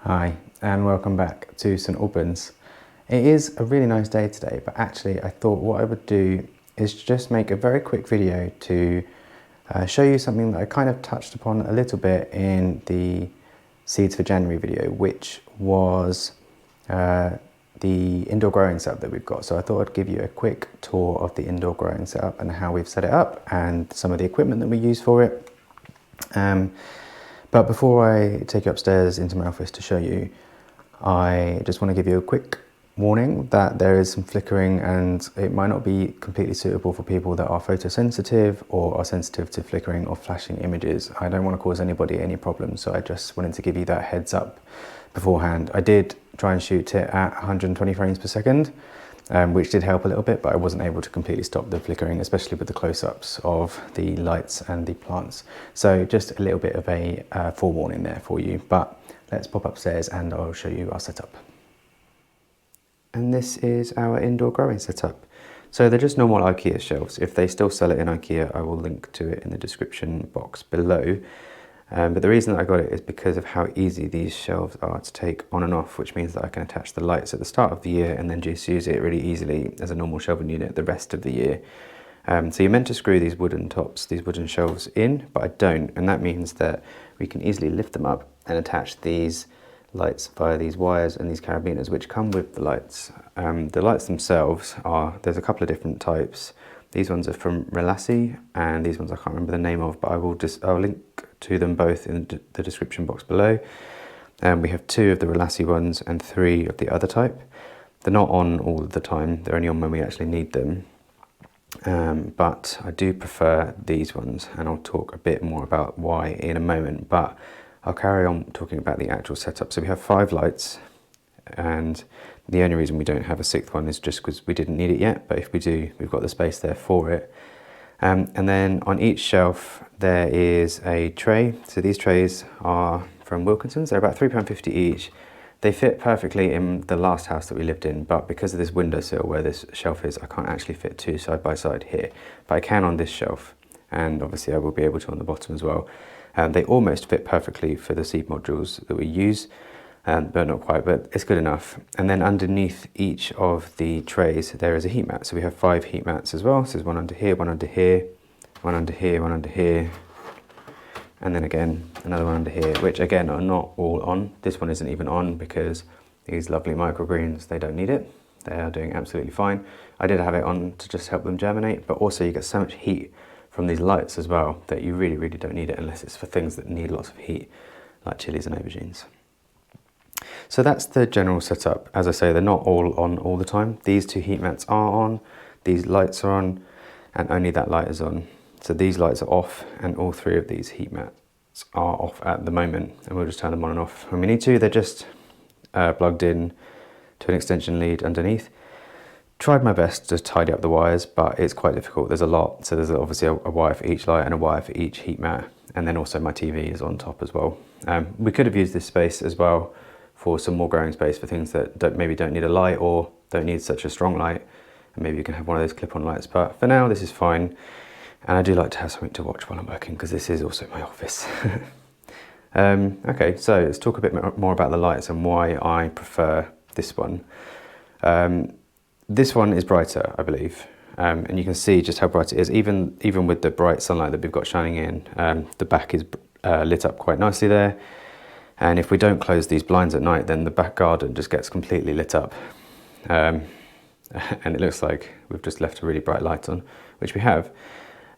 Hi and welcome back to St Albans. It is a really nice day today, but actually I thought what I would do is just make a very quick video to show you something that I kind of touched upon a little bit in the Seeds for January video, which was the indoor growing setup that we've got. So I thought I'd give you a quick tour of the indoor growing setup and how we've set it up and some of the equipment that we use for it. But before I take you upstairs into my office to show you, I just want to give you a quick warning that there is some flickering and it might not be completely suitable for people that are photosensitive or are sensitive to flickering or flashing images. I don't want to cause anybody any problems, so I just wanted to give you that heads up beforehand. I did try and shoot it at 120 frames per second, which did help a little bit, but I wasn't able to completely stop the flickering, especially with the close-ups of the lights and the plants. So just a little bit of a forewarning there for you, but let's pop upstairs and I'll show you our setup. And this is our indoor growing setup. So they're just normal IKEA shelves. If they still sell it in IKEA, I will link to it in the description box below. But the reason that I got it is because of how easy these shelves are to take on and off, which means that I can attach the lights at the start of the year and then just use it really easily as a normal shelving unit the rest of the year. So you're meant to screw these wooden tops, these wooden shelves in, but I don't, and that means that we can easily lift them up and attach these lights via these wires and these carabiners, which come with the lights. The lights themselves there's a couple of different types. These ones are from Relassi, and these ones I can't remember the name of, but I'll link to them both in the description box below. We have 2 of the Relassi ones and 3 of the other type. They're not on all of the time, they're only on when we actually need them. But I do prefer these ones, and I'll talk a bit more about why in a moment, but I'll carry on talking about the actual setup. So we have 5 lights, and the only reason we don't have a 6th one is just because we didn't need it yet, but if we do, we've got the space there for it. And then on each shelf there is a tray. So these trays are from Wilkinson's, they're about £3.50 each. They fit perfectly in the last house that we lived in, but because of this windowsill where this shelf is, I can't actually fit 2 side by side here, but I can on this shelf, and obviously I will be able to on the bottom as well. They almost fit perfectly for the seed modules that we use, but not quite, but it's good enough. And then underneath each of the trays there is a heat mat. So we have 5 heat mats as well. So there's one under here, one under here, one under here, one under here, and then again another one under here, which again are not all on. This one isn't even on because these lovely microgreens, they don't need it. They are doing absolutely fine. I did have it on to just help them germinate, but also you get so much heat from these lights as well that you really don't need it unless it's for things that need lots of heat, like chilies and aubergines. So that's the general setup. As I say, they're not all on all the time. These 2 heat mats are on, these lights are on, and only that light is on. So these lights are off, and all 3 of these heat mats are off at the moment, and we'll just turn them on and off when we need to. They're just plugged in to an extension lead underneath. Tried my best to tidy up the wires, but it's quite difficult. There's a lot. So there's obviously a wire for each light and a wire for each heat mat, and then also my TV is on top as well. We could have used this space as well for some more growing space for things that maybe don't need a light or don't need such a strong light, and maybe you can have one of those clip-on lights, but for now this is fine. And I do like to have something to watch while I'm working because this is also my office. Okay, so let's talk a bit more about the lights and why I prefer this one. This one is brighter, I believe, and you can see just how bright it is. Even with the bright sunlight that we've got shining in, the back is lit up quite nicely there. And if we don't close these blinds at night, then the back garden just gets completely lit up. And it looks like we've just left a really bright light on, which we have.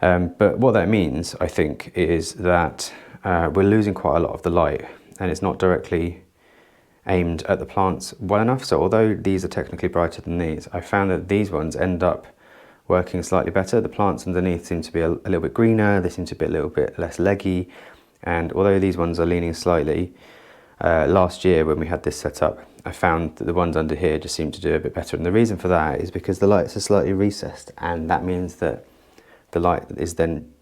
But what that means, I think, is that we're losing quite a lot of the light, and it's not directly aimed at the plants well enough. So although these are technically brighter than these, I found that these ones end up working slightly better. The plants underneath seem to be a little bit greener, they seem to be a little bit less leggy, and although these ones are leaning slightly, last year when we had this set up, I found that the ones under here just seem to do a bit better. And the reason for that is because the lights are slightly recessed, and that means that the light is then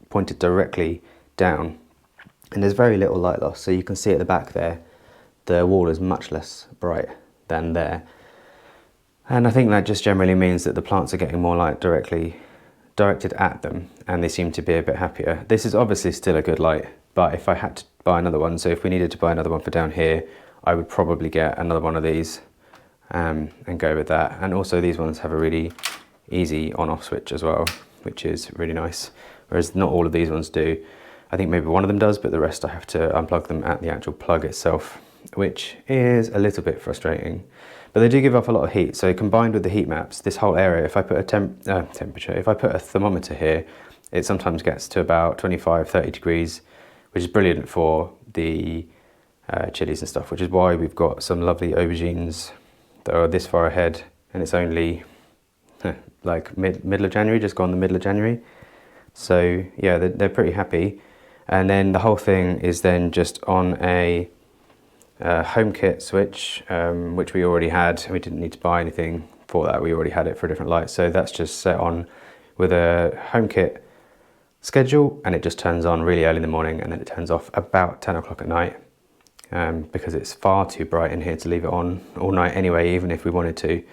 pointed directly down, and there's very little light loss. So you can see at the back there, the wall is much less bright than there. And I think that just generally means that the plants are getting more light directed at them, and they seem to be a bit happier. This is obviously still a good light, but if I had to buy another one, so if we needed to buy another one for down here, I would probably get another one of these and go with that. And also these ones have a really easy on-off switch as well, which is really nice, whereas not all of these ones do. I think maybe one of them does, but the rest I have to unplug them at the actual plug itself, which is a little bit frustrating. But they do give off a lot of heat, so combined with the heat maps, this whole area, if I put a temperature, if I put a thermometer here, it sometimes gets to about 25-30 degrees, which is brilliant for the chilies and stuff, which is why we've got some lovely aubergines that are this far ahead, and it's only like middle of January, just gone the middle of January. So yeah, they're pretty happy. And then the whole thing is then just on a home kit switch, which we already had. We didn't need to buy anything for that. We already had it for a different light. So that's just set on with a home kit schedule, and it just turns on really early in the morning, and then it turns off about 10 o'clock at night, because it's far too bright in here to leave it on all night anyway, even if we wanted to.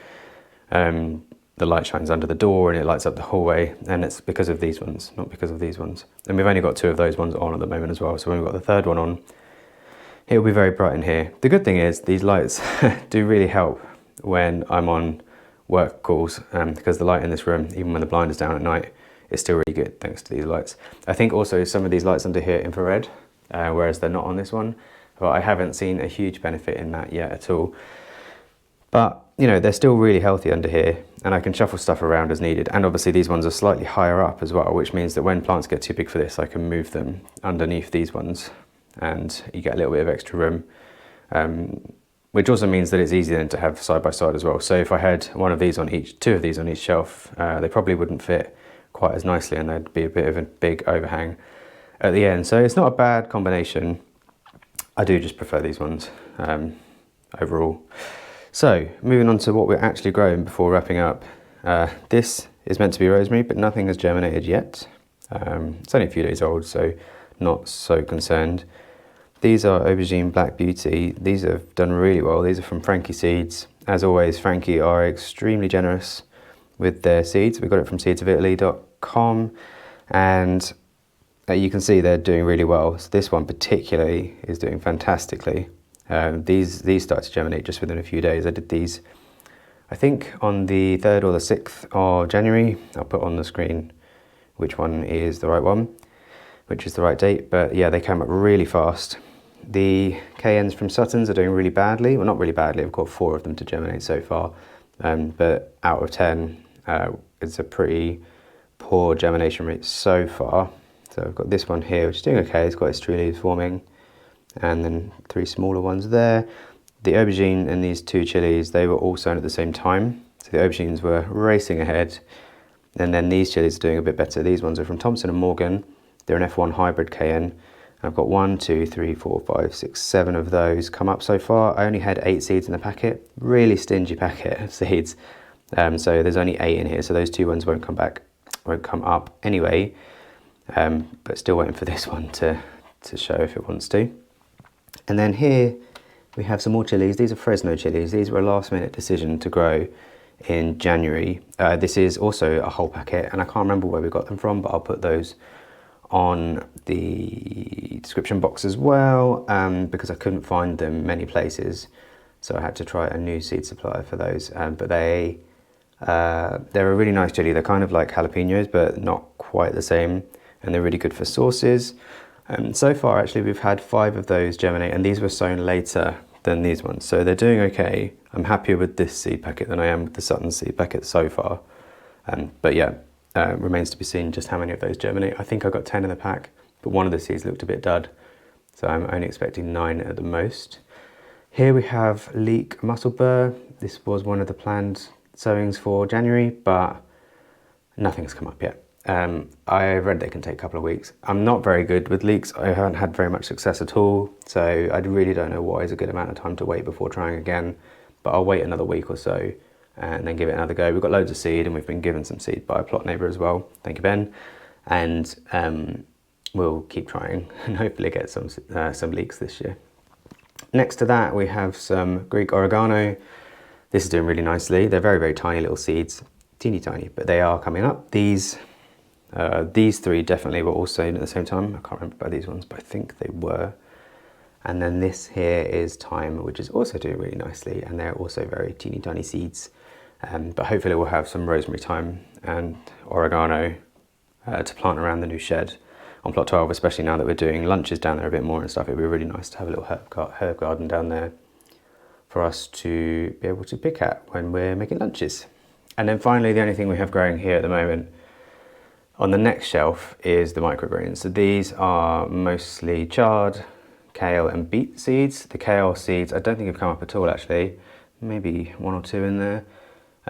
The light shines under the door and it lights up the hallway, and it's because of these ones, not because of these ones. And we've only got 2 of those ones on at the moment as well, so when we've got the 3rd one on, it will be very bright in here. The good thing is these lights do really help when I'm on work calls, because the light in this room, even when the blind is down at night, is still really good thanks to these lights. I think also some of these lights under here are infrared, whereas they're not on this one, but I haven't seen a huge benefit in that yet at all. But you know, they're still really healthy under here, and I can shuffle stuff around as needed. And obviously these ones are slightly higher up as well, which means that when plants get too big for this, I can move them underneath these ones, and you get a little bit of extra room, which also means that it's easier then to have side by side as well. So if I had one of these on each, 2 of these on each shelf, they probably wouldn't fit quite as nicely, and there'd be a bit of a big overhang at the end. So it's not a bad combination. I do just prefer these ones overall. So moving on to what we're actually growing before wrapping up. This is meant to be rosemary, but nothing has germinated yet. It's only a few days old, so not so concerned. These are aubergine black beauty. These have done really well. These are from Frankie Seeds. As always, Frankie are extremely generous with their seeds. We got it from seedsofitaly.com, and you can see they're doing really well. So this one particularly is doing fantastically. These start to germinate just within a few days. I did these, I think, on the 3rd or the 6th of January. I'll put on the screen which one is the right one, which is the right date. But yeah, they came up really fast. The KNs from Sutton's are doing really badly. Well, not really badly. I've got 4 of them to germinate so far. But out of 10, it's a pretty poor germination rate so far. So I've got this one here, which is doing okay. It's got its true leaves forming, and then 3 smaller ones there. The aubergine and these 2 chilies, they were all sown at the same time. So the aubergines were racing ahead, and then these chilies are doing a bit better. These ones are from Thompson & Morgan. They're an F1 hybrid KN. I've got 1, 2, 3, 4, 5, 6, 7 of those come up so far. I only had 8 seeds in the packet, really stingy packet of seeds. So there's only 8 in here, so those 2 ones won't come up anyway. But still waiting for this one to show if it wants to. And then here we have some more chilies. These are Fresno chilies. These were a last minute decision to grow in January. This is also a whole packet, and I can't remember where we got them from, but I'll put those on the description box as well, because I couldn't find them many places, so I had to try a new seed supplier for those. But they're a really nice chili. They're kind of like jalapenos, but not quite the same, and they're really good for sauces. So far, actually, we've had 5 of those germinate, and these were sown later than these ones, so they're doing okay. I'm happier with this seed packet than I am with the Sutton seed packet so far. But yeah, remains to be seen just how many of those germinate. I think I got 10 in the pack, but one of the seeds looked a bit dud, so I'm only expecting 9 at the most. Here we have leek mussel burr. This was one of the planned sowings for January, but nothing's come up yet. I read they can take a couple of weeks. I'm not very good with leeks. I haven't had very much success at all, so I really don't know what is a good amount of time to wait before trying again. But I'll wait another week or so and then give it another go. We've got loads of seed, and we've been given some seed by a plot neighbour as well. Thank you, Ben. And we'll keep trying and hopefully get some leeks this year. Next to that, we have some Greek oregano. This is doing really nicely. They're very, very tiny little seeds, teeny tiny, but they are coming up. These 3 definitely were all sown at the same time. I can't remember about these ones, but I think they were. And then this here is thyme, which is also doing really nicely, and they're also very teeny tiny seeds. But hopefully we'll have some rosemary, thyme and oregano to plant around the new shed on plot 12, especially now that we're doing lunches down there a bit more and stuff. It'd be really nice to have a little herb garden down there for us to be able to pick at when we're making lunches. And then finally, the only thing we have growing here at the moment on the next shelf is the microgreens. So these are mostly chard, kale and beet seeds. The kale seeds I don't think have come up at all actually, maybe 1 or 2 in there,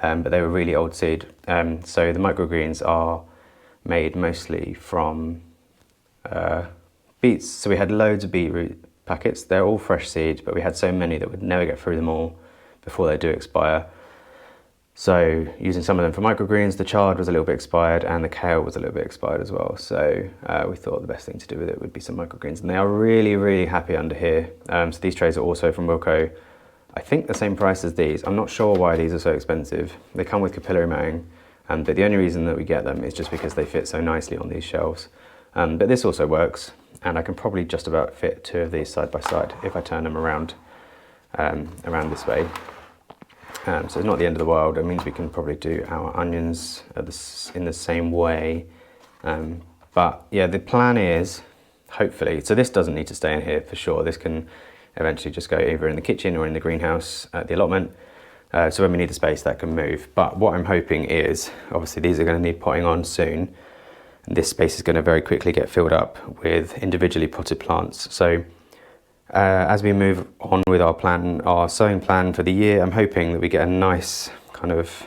but they were really old seed. So the microgreens are made mostly from beets. So we had loads of beetroot packets. They're all fresh seed, but we had so many that we'd never get through them all before they do expire. So using some of them for microgreens, the chard was a little bit expired and the kale was a little bit expired as well. So we thought the best thing to do with it would be some microgreens, and they are really, really happy under here. So these trays are also from Wilko. I think the same price as these. I'm not sure why these are so expensive. They come with capillary matting, but the only reason that we get them is just because they fit so nicely on these shelves. But this also works, and I can probably just about fit 2 of these side by side if I turn them around this way. So it's not the end of the world. It means we can probably do our onions in the same way. But yeah, the plan is, hopefully, so this doesn't need to stay in here for sure. This can eventually just go either in the kitchen or in the greenhouse at the allotment. So when we need the space, that can move. But what I'm hoping is, obviously these are going to need potting on soon. And this space is going to very quickly get filled up with individually potted plants. So as we move on with our sowing plan for the year, I'm hoping that we get a nice kind of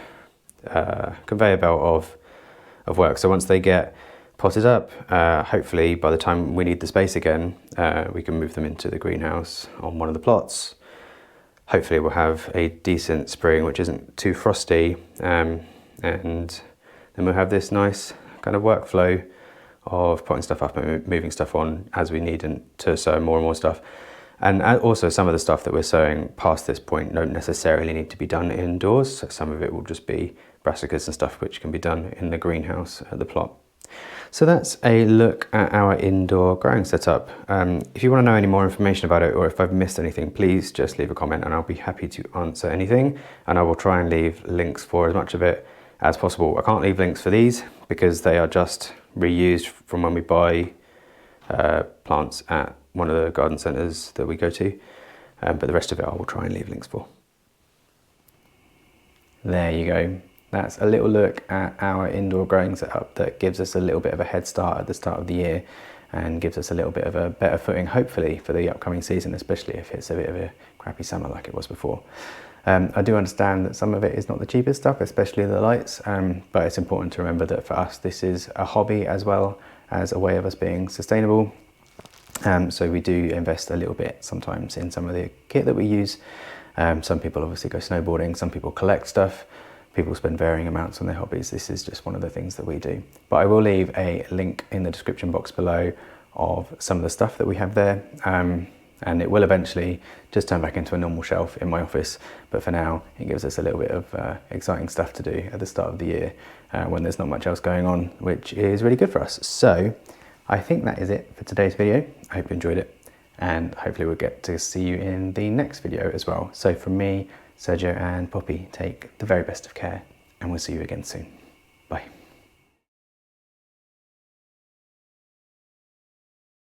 conveyor belt of work. So once they get potted up, hopefully by the time we need the space again, we can move them into the greenhouse on one of the plots. Hopefully we'll have a decent spring which isn't too frosty, and then we'll have this nice kind of workflow of putting stuff up and moving stuff on as we need and to sow more and more stuff. And also some of the stuff that we're sowing past this point don't necessarily need to be done indoors. So some of it will just be brassicas and stuff which can be done in the greenhouse at the plot. So that's a look at our indoor growing setup. If you want to know any more information about it, or if I've missed anything, please just leave a comment and I'll be happy to answer anything. And I will try and leave links for as much of it as possible. I can't leave links for these because they are just reused from when we buy plants at one of the garden centres that we go to, but the rest of it I will try and leave links for. There you go. That's a little look at our indoor growing setup that gives us a little bit of a head start at the start of the year and gives us a little bit of a better footing, hopefully, for the upcoming season, especially if it's a bit of a crappy summer like it was before. I do understand that some of it is not the cheapest stuff, especially the lights, but it's important to remember that for us this is a hobby as well as a way of us being sustainable. So we do invest a little bit sometimes in some of the kit that we use. Some people obviously go snowboarding, some people collect stuff, people spend varying amounts on their hobbies. This is just one of the things that we do. But I will leave a link in the description box below of some of the stuff that we have there. And it will eventually just turn back into a normal shelf in my office. But for now, it gives us a little bit of exciting stuff to do at the start of the year when there's not much else going on, which is really good for us. So I think that is it for today's video. I hope you enjoyed it, and hopefully we'll get to see you in the next video as well. So from me, Sergio and Poppy, take the very best of care, and we'll see you again soon.